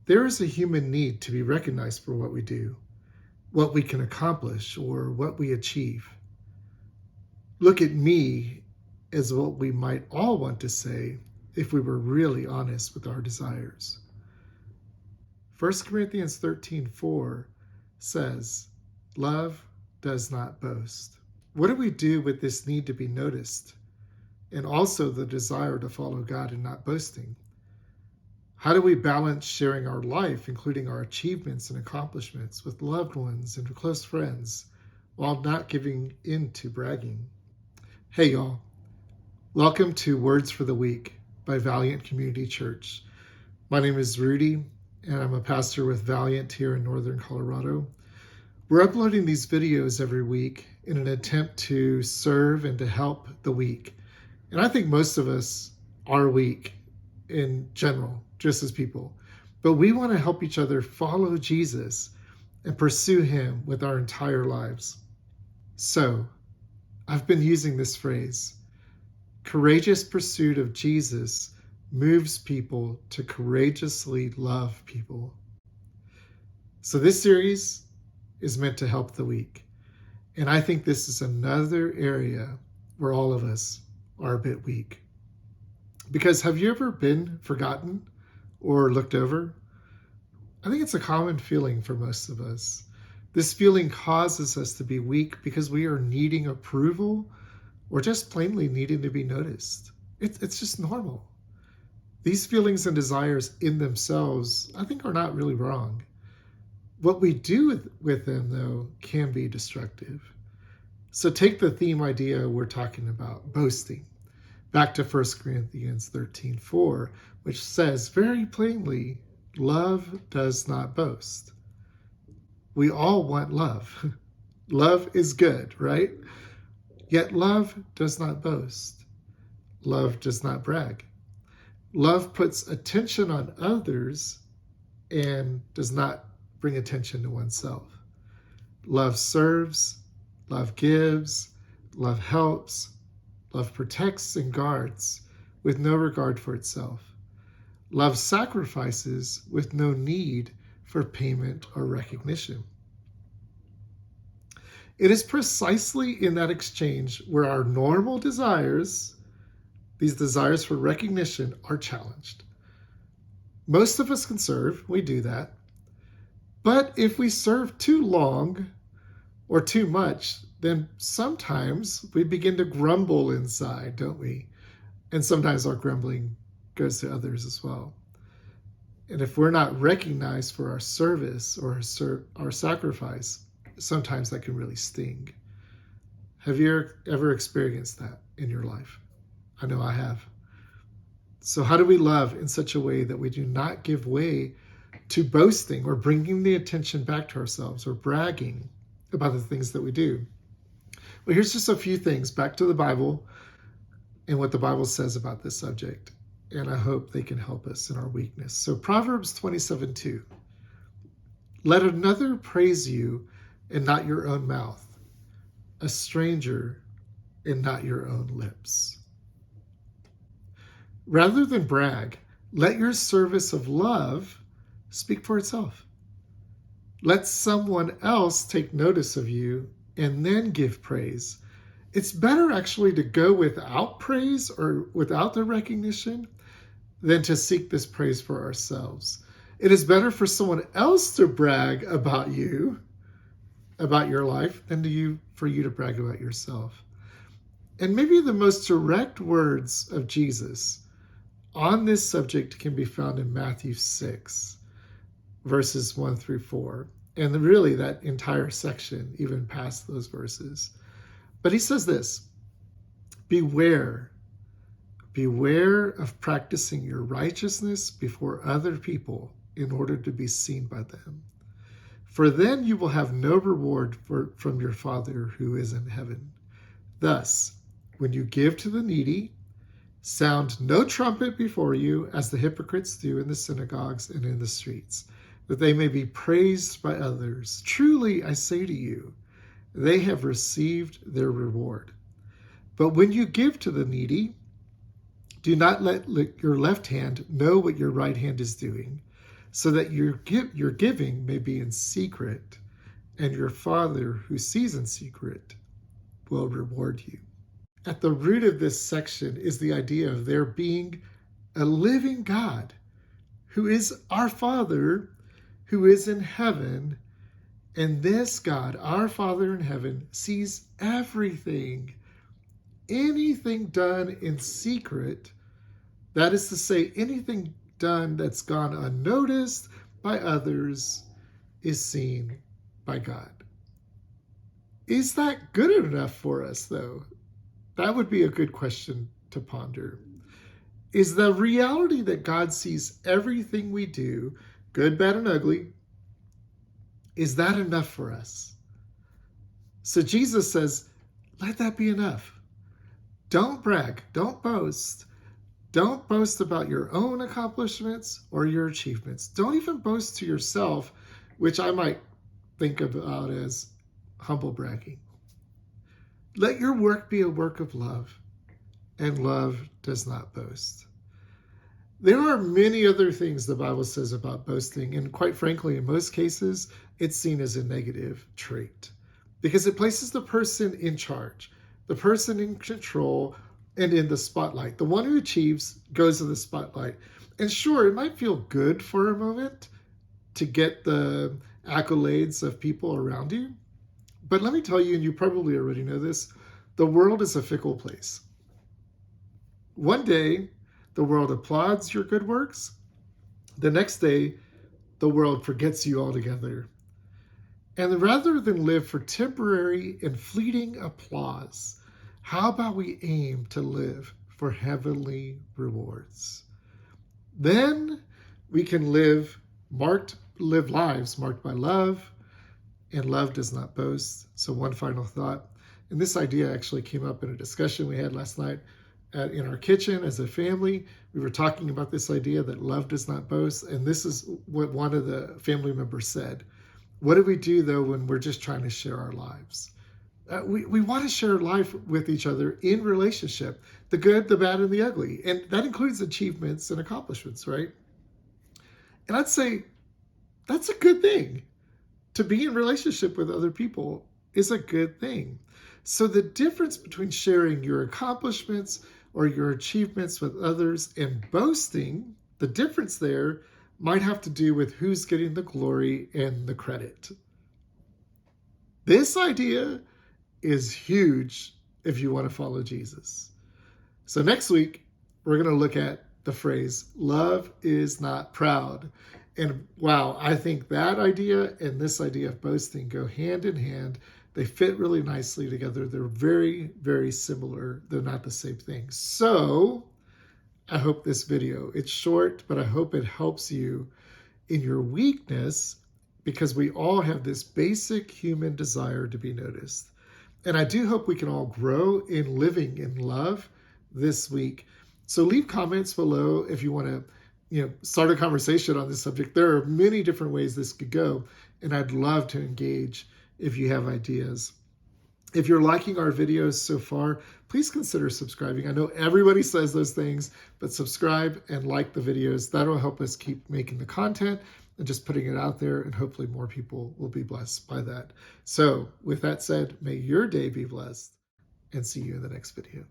There is a human need to be recognized for what we do, what we can accomplish, or what we achieve. Look at me as what we might all want to say if we were really honest with our desires. 1 Corinthians 13:4 says, "Love does not boast." What do we do with this need to be noticed and also the desire to follow God and not boasting? How do we balance sharing our life, including our achievements and accomplishments, with loved ones and close friends, while not giving in to bragging? Hey, y'all. Welcome to Words for the Week by Valiant Community Church. My name is Rudy, and I'm a pastor with Valiant here in Northern Colorado. We're uploading these videos every week in an attempt to serve and to help the weak. And I think most of us are weak in general, just as people. But we want to help each other follow Jesus and pursue him with our entire lives. So, I've been using this phrase: courageous pursuit of Jesus moves people to courageously love people. So this series is meant to help the weak. And I think this is another area where all of us are a bit weak. Because have you ever been forgotten or looked over? I think it's a common feeling for most of us. This feeling causes us to be weak because we are needing approval or just plainly needing to be noticed. It's just normal. These feelings and desires in themselves, I think, are not really wrong. What we do with them, though, can be destructive. So take the theme idea we're talking about, boasting, back to 1 Corinthians 13:4, which says very plainly, love does not boast. We all want love. Love is good, right? Yet love does not boast. Love does not brag. Love puts attention on others and does not bring attention to oneself. Love serves, love gives, love helps, love protects and guards with no regard for itself. Love sacrifices with no need for payment or recognition. It is precisely in that exchange where our normal desires, these desires for recognition, are challenged. Most of us can serve, we do that. But if we serve too long or too much, then sometimes we begin to grumble inside, don't we? And sometimes our grumbling goes to others as well. And if we're not recognized for our service or our sacrifice, sometimes that can really sting. Have you ever experienced that in your life? I know I have. So how do we love in such a way that we do not give way to boasting or bringing the attention back to ourselves or bragging about the things that we do? Well, here's just a few things back to the Bible and what the Bible says about this subject. And I hope they can help us in our weakness. So Proverbs 27:2. Let another praise you and not your own mouth, a stranger and not your own lips. Rather than brag, let your service of love speak for itself. Let someone else take notice of you and then give praise. It's better actually to go without praise or without the recognition than to seek this praise for ourselves. It is better for someone else to brag about you, about your life, than for you to brag about yourself. And maybe the most direct words of Jesus on this subject can be found in Matthew 6, verses 1-4. And really that entire section, even past those verses. But he says this: beware of practicing your righteousness before other people in order to be seen by them. For then you will have no reward from your Father who is in heaven. Thus, when you give to the needy, sound no trumpet before you, as the hypocrites do in the synagogues and in the streets, that they may be praised by others. Truly, I say to you, they have received their reward. But when you give to the needy, do not let your left hand know what your right hand is doing, so that your giving may be in secret, and your Father who sees in secret will reward you. At the root of this section is the idea of there being a living God who is our Father who is in heaven. And this God, our Father in heaven, sees everything. Anything done in secret, that is to say, anything done that's gone unnoticed by others, is seen by God. Is that good enough for us, though? That would be a good question to ponder. Is the reality that God sees everything we do, good, bad, and ugly, is that enough for us? So Jesus says, let that be enough. Don't brag. Don't boast. Don't boast about your own accomplishments or your achievements. Don't even boast to yourself, which I might think about as humble bragging. Let your work be a work of love, and love does not boast. There are many other things the Bible says about boasting, and quite frankly, in most cases, it's seen as a negative trait because it places the person in charge, the person in control, and in the spotlight. The one who achieves goes to the spotlight. And sure, it might feel good for a moment to get the accolades of people around you, but let me tell you, and you probably already know this, the world is a fickle place. One day, the world applauds your good works. The next day, the world forgets you altogether. And rather than live for temporary and fleeting applause, how about we aim to live for heavenly rewards? Then we can live lives marked by love, and love does not boast. So one final thought, and this idea actually came up in a discussion we had last night in our kitchen as a family. We were talking about this idea that love does not boast, and this is what one of the family members said. What do we do, though, when we're just trying to share our lives? We want to share life with each other in relationship, the good, the bad, and the ugly. And that includes achievements and accomplishments, right? And I'd say that's a good thing. To be in relationship with other people is a good thing. So the difference between sharing your accomplishments or your achievements with others and boasting, the difference there might have to do with who's getting the glory and the credit. This idea is huge if you want to follow Jesus. So next week, we're going to look at the phrase, love is not proud. And wow, I think that idea and this idea of boasting go hand in hand. They fit really nicely together. They're very, very similar. They're not the same thing. So I hope this video, it's short, but I hope it helps you in your weakness, because we all have this basic human desire to be noticed. And I do hope we can all grow in living in love this week. So leave comments below if you want to start a conversation on this subject. There are many different ways this could go, and I'd love to engage if you have ideas. If you're liking our videos so far, please consider subscribing. I know everybody says those things, but subscribe and like the videos. That'll help us keep making the content and just putting it out there, and hopefully more people will be blessed by that. So with that said, may your day be blessed, and see you in the next video.